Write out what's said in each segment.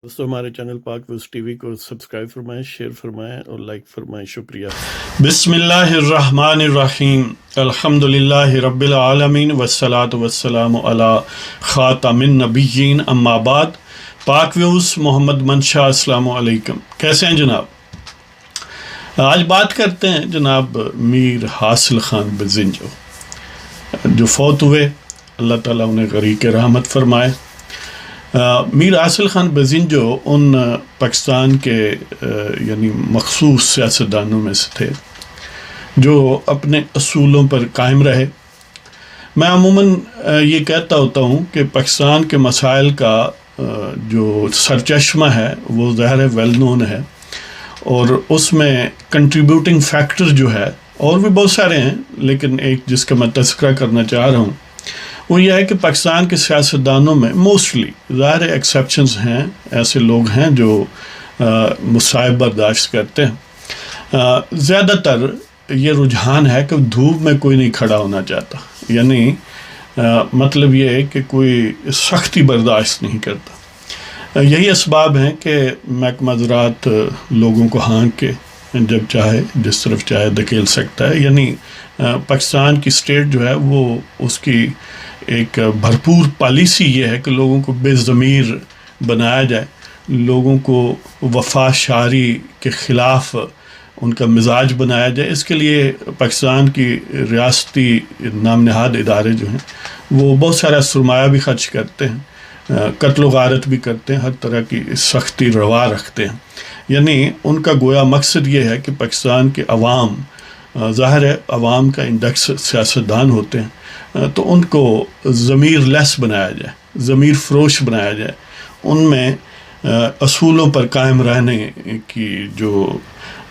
दोस्तों हमारे चैनल पाक व्यूज़ टीवी को सब्सक्राइब फरमाएं, शेयर फरमाएं और लाइक फरमाएं। शुक्रिया। बिस्मिल्लाहिर्रहमानिर्रहीम। अल्हम्दुलिल्लाहि रब्बिल आलमीन वस्सलातु वस्सलामु अला खातमिन नबिय्यीन अम्मा बाद। पाक व्यूज़ मोहम्मद मंशा, अस्सलामु अलैकुम। कैसे हैं जनाब? आज बात करते हैं जनाब मीर हासिल खान बेजिंजो जो फौत हुए, अल्लाह ताला उन्हें गरीक़ रहमत फरमाए। मीर हासिल खान बेजिंजो उन पाकिस्तान के यानी मखसूस सियासतदानों में से थे जो अपने असूलों पर कायम रहे। मैं अमूमन ये कहता होता हूँ कि पाकिस्तान के मसाइल का जो सरचश्मा है वो ज़ाहिर वेल नोन है, और उसमें कंट्रीब्यूटिंग फैक्टर जो है और भी बहुत सारे हैं, लेकिन एक जिसका मैं तज़किरा करना चाह रहा हूँ वो यह है कि पाकिस्तान के सियासतदानों में मोस्टली, ज़ाहिर एक्सेप्शंस हैं, ऐसे लोग हैं जो मुसाइब बर्दाश्त करते हैं। ज़्यादातर ये रुझान है कि धूप में कोई नहीं खड़ा होना चाहता, यानी मतलब ये है कि कोई सख्ती बर्दाश्त नहीं करता। यही असबाब हैं कि महकमा ज़राअत लोगों को हाँक के जब चाहे जिस तरफ चाहे धकेल सकता है। यानी पाकिस्तान की स्टेट जो है वो उसकी एक भरपूर पॉलिसी ये है कि लोगों को बेज़मीर बनाया जाए, लोगों को वफा शारी के ख़िलाफ़ उनका मिजाज बनाया जाए। इसके लिए पाकिस्तान की रियासती नाम नहाद इदारे जो हैं वो बहुत सारा सरमाया भी खर्च करते हैं, कत्ल गारत भी करते हैं, हर तरह की सख्ती रवा रखते हैं। यानी उनका गोया मकसद ये है कि पाकिस्तान के अवाम, ज़ाहिर है अवाम का इंडेक्स सियासतदान होते हैं, तो उनको ज़मीर लेस बनाया जाए, ज़मीर फ़रोश बनाया जाए, उनमें असूलों पर कायम रहने की जो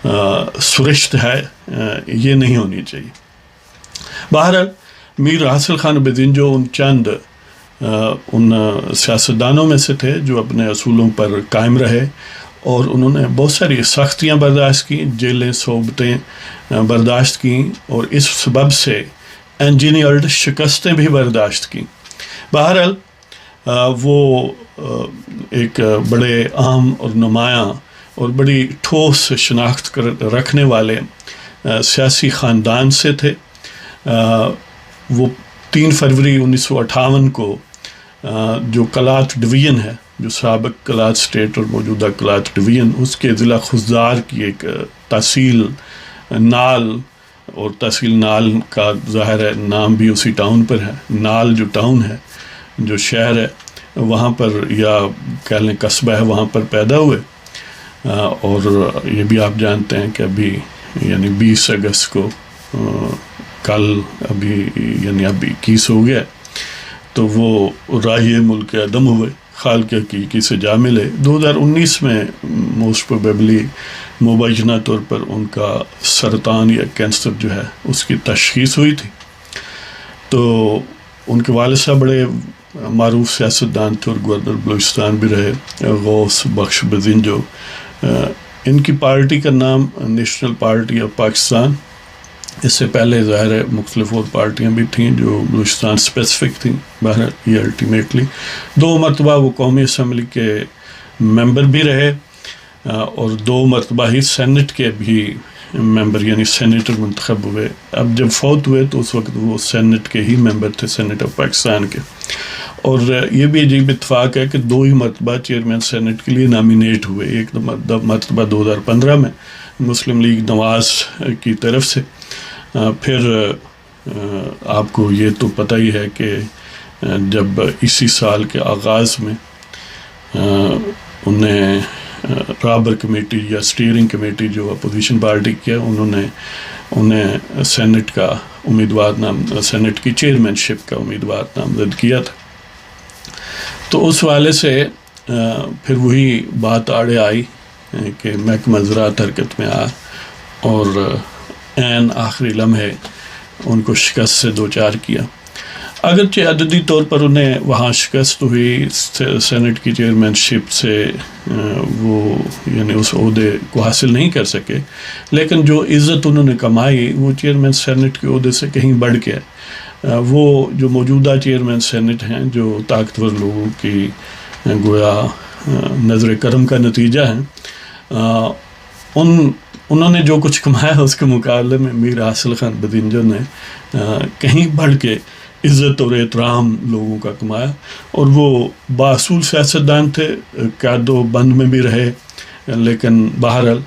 सुरिश्त है ये नहीं होनी चाहिए। बहरहाल मीर हासिल खान बेजिंजो उन चंद उन सियासतदानों में से थे जो अपने असूलों पर कायम रहे, और उन्होंने बहुत सारी सख्तियाँ बर्दाश्त की, जेलें सोबतें बर्दाश्त की, और इस सबब से इंजीनियर्ड शिकस्तें भी बर्दाश्त की। बहरहाल वो एक बड़े अहम और नुमायाँ और बड़ी ठोस शनाख्त रखने वाले सियासी ख़ानदान से थे। वो 3 फरवरी 1958 को जो कलात डिवीज़न है, जो साबिक कलात स्टेट और मौजूदा कलात डिवीज़न, उसके ज़िला खुजदार की एक तहसील नाल, और तहसील नाल का ज़ाहिर है नाम भी उसी टाउन पर है। नाल जो टाउन है, जो शहर है, वहाँ पर, या कह लें कस्बा है, वहाँ पर पैदा हुए। और ये भी आप जानते हैं कि अभी यानी 20 अगस्त को कल अभी यानी अब 21 हो गया, तो वो राही मुल्क अदम हुए, खाल के हकीकी से जा मिले। 2019 में मोस्ट प्रोबेबली मुबैना तौर पर उनका सरतान या कैंसर जो है उसकी तशख़ीस हुई थी। तो उनके वालिद साहब बड़े मारूफ सियासतदान थे और गवर्नर बलूचिस्तान भी रहे, गौस बख्श बेजिंजो। इनकी पार्टी का नाम नेशनल पार्टी ऑफ पाकिस्तान, इससे पहले ज़ाहिर है मुख्तलिफ और पार्टियाँ भी थीं जो बलूचिस्तान स्पेसिफ़िक थीं। बहर ये अल्टीमेटली 2 मरतबा वो कौमी असम्बली के मेंबर भी रहे, और 2 मरतबा ही सेनेट के भी मेंबर यानी सेनेटर मुंतखब हुए। अब जब फौत हुए तो उस वक्त वो सेनेट के ही मेंबर थे, सेनेट ऑफ पाकिस्तान के। और ये भी अजीब इत्तेफाक है कि 2 ही मरतबा चेयरमैन सेनेट के लिए नामिनेट हुए। एक मरतबा 2015 में मुस्लिम लीग नवाज़ की तरफ से, फिर आपको ये तो पता ही है कि जब इसी साल के आगाज़ में उन्हें राबर कमेटी या स्टीयरिंग कमेटी जो अपोजिशन पार्टी की है, उन्हें सेनेट का उम्मीदवार सेनेट की चेयरमैनशिप का उम्मीदवार नामजद किया था। तो उस वाले से फिर वही बात आड़े आई कि महकमा ज़राअत हरकत में आया और ऐन आखिरी लम्हे उनको शिकस्त से दो चार किया। अगरचे अददी तौर पर उन्हें वहाँ शिकस्त हुई, सेनेट की चेयरमैनशिप से वो यानी उस ओहदे को हासिल नहीं कर सके, लेकिन जो इज़्ज़त उन्होंने कमाई वो चेयरमैन सेनेट के ओहदे से कहीं बढ़ के वो जो मौजूदा चेयरमैन सेनेट हैं, जो ताकतवर लोगों की गोया نظر کرم کا نتیجہ ہیں. انہوں نے جو کچھ کمایا اس کے مقابلے میں میر حاصل خان بدینجو نے کہیں بڑھ کے عزت اور احترام لوگوں کا کمایا، اور وہ باصول سیاستدان تھے، قید و بند میں بھی رہے، لیکن بہرحال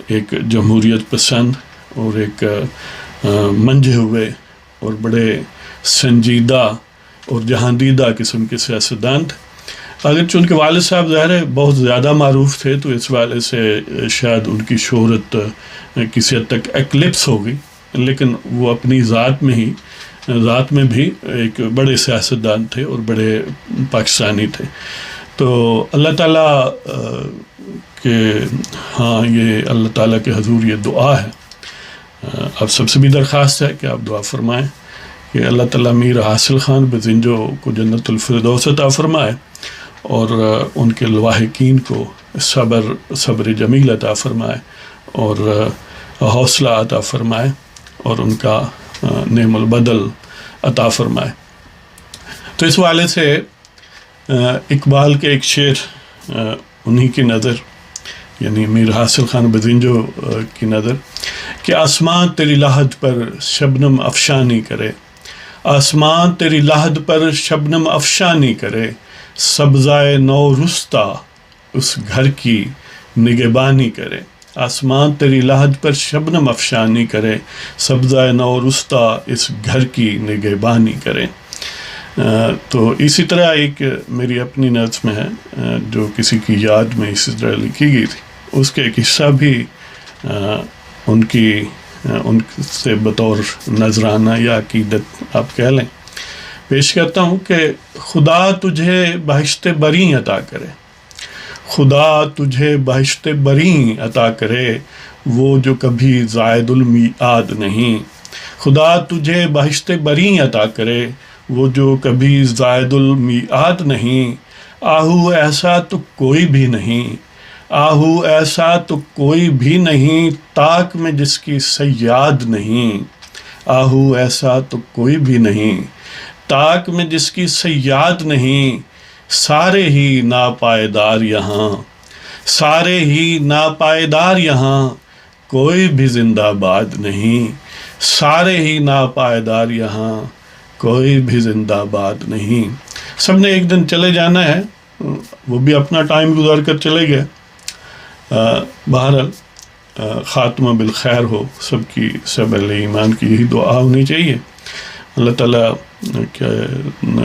ایک جمہوریت پسند اور ایک منجھے ہوئے اور بڑے سنجیدہ اور جہاندیدہ قسم کے سیاستدان تھے. اگرچہ ان کے والد صاحب ظاہر ہے بہت زیادہ معروف تھے، تو اس والے سے شاید ان کی شہرت کسی حد تک ایکلپس ہو گئی، لیکن وہ اپنی ذات میں بھی ایک بڑے سیاستدان تھے اور بڑے پاکستانی تھے. تو اللہ تعالیٰ کہ ہاں یہ اللہ تعالیٰ کے حضور یہ دعا ہے، آپ سب سے بھی درخواست ہے کہ آپ دعا فرمائیں کہ اللہ تعالیٰ میر حاصل خان بدینجو کو جنت الفردوس عطا فرمائے، اور ان کے لواحقین کو صبر جمیل عطا فرمائے، اور حوصلہ عطا فرمائے، اور ان کا نعم البدل عطا فرمائے. تو اس والے سے اقبال کے ایک شعر انہی کی نظر، یعنی میر حاصل خان بدینجو کی نظر، کہ آسمان تیری لحد پر شبنم افشانی کرے، آسمان تیری لحد پر شبنم افشانی کرے، سبزائے نو رستہ اس گھر کی نگہبانی کرے. آسمان تیری لحد پر شبنم افشانی کرے، سبزائے نو رستہ اس گھر کی نگہبانی کرے. تو اسی طرح ایک میری اپنی نظم ہے جو کسی کی یاد میں اسی طرح لکھی گئی تھی، اس کے ایک حصہ بھی ان سے بطور نذرانہ یا عقیدت آپ کہہ لیں پیش کرتا ہوں کہ خدا تجھے بہشت بری عطا کرے، خدا تجھے بہشت بری عطا کرے، وہ جو کبھی زائد المیعاد نہیں. خدا تجھے بہشت بری عطا کرے، وہ جو کبھی زائد المیعاد نہیں. آہو ایسا تو کوئی بھی نہیں، آہو ایسا تو کوئی بھی نہیں، طاق میں جس کی صیاد نہیں. آہو ایسا تو کوئی بھی نہیں، طاق میں جس کی صیاد نہیں. سارے ہی ناپائیدار یہاں، سارے ہی ناپائیدار یہاں، کوئی بھی زندہ باد نہیں. سارے ہی ناپائیدار یہاں، کوئی بھی زندہ باد نہیں. سب نے ایک دن چلے جانا ہے، وہ بھی اپنا ٹائم گزار کر چلے گئے. بہرحال خاتمہ بالخیر ہو، سب اہل ایمان کی یہی دعا ہونی چاہیے. اللہ تعالیٰ کہ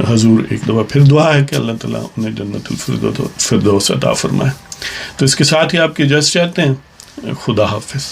حضور ایک دفعہ پھر دعا ہے کہ اللہ تعالیٰ انہیں جنت الفردوس عطا فرمائے. تو اس کے ساتھ ہی آپ کی اجازت چاہتے ہیں. خدا حافظ.